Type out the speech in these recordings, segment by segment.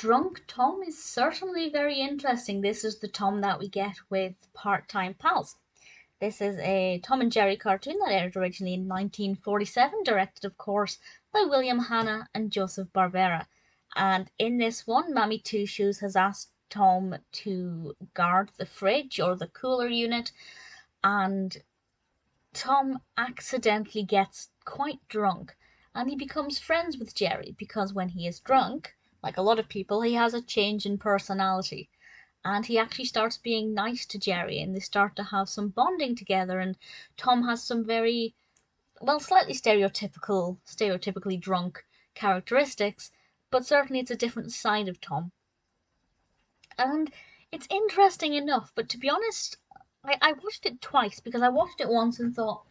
Drunk Tom is certainly very interesting. This is the Tom that we get with Part-Time Pals. This is a Tom and Jerry cartoon that aired originally in 1947, directed, of course, by William Hanna and Joseph Barbera. And in this one, Mammy Two Shoes has asked Tom to guard the fridge or the cooler unit, and Tom accidentally gets quite drunk and he becomes friends with Jerry because when he is drunk, like a lot of people, he has a change in personality. And he actually starts being nice to Jerry and they start to have some bonding together. And Tom has some very, well, slightly stereotypically drunk characteristics, but certainly it's a different side of Tom. And it's interesting enough, but to be honest, I watched it twice because I watched it once and thought,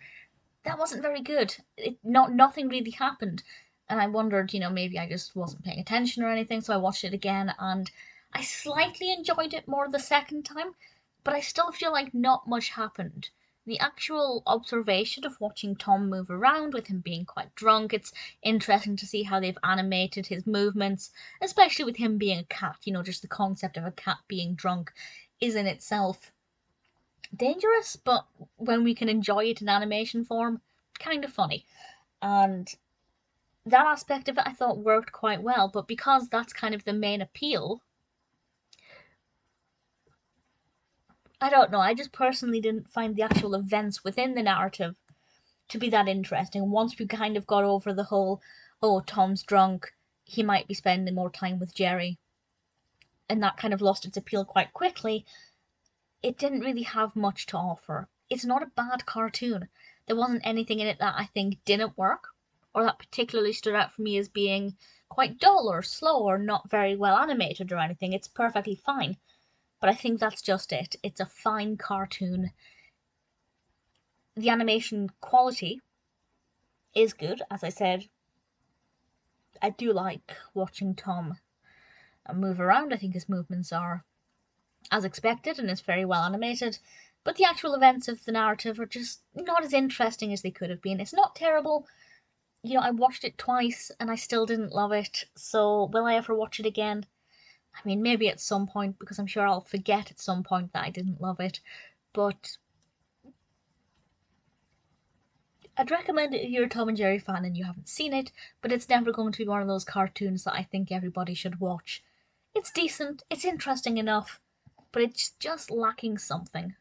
that wasn't very good. Nothing really happened, and I wondered, maybe I just wasn't paying attention or anything. So I watched it again, and I slightly enjoyed it more the second time, but I still feel like not much happened. The actual observation of watching Tom move around with him being quite drunk, it's interesting to see how they've animated his movements, especially with him being a cat. Just the concept of a cat being drunk is in itself dangerous, but when we can enjoy it in animation form, kind of funny. And that aspect of it I thought worked quite well, but because that's kind of the main appeal, I don't know, I just personally didn't find the actual events within the narrative to be that interesting. Once we kind of got over the whole, oh, Tom's drunk, he might be spending more time with Jerry, and that kind of lost its appeal quite quickly, it didn't really have much to offer. It's not a bad cartoon. There wasn't anything in it that I think didn't work, or that particularly stood out for me as being quite dull or slow or not very well animated or anything. It's perfectly fine. But I think that's just it. It's a fine cartoon. The animation quality is good. As I said, I do like watching Tom move around. I think his movements are as expected and is very well animated, but the actual events of the narrative are just not as interesting as they could have been. It's not terrible. I watched it twice and I still didn't love it, so will I ever watch it again? I mean, maybe at some point, because I'm sure I'll forget at some point that I didn't love it, but I'd recommend it if you're a Tom and Jerry fan and you haven't seen it, but it's never going to be one of those cartoons that I think everybody should watch. It's decent, it's interesting enough, but it's just lacking something.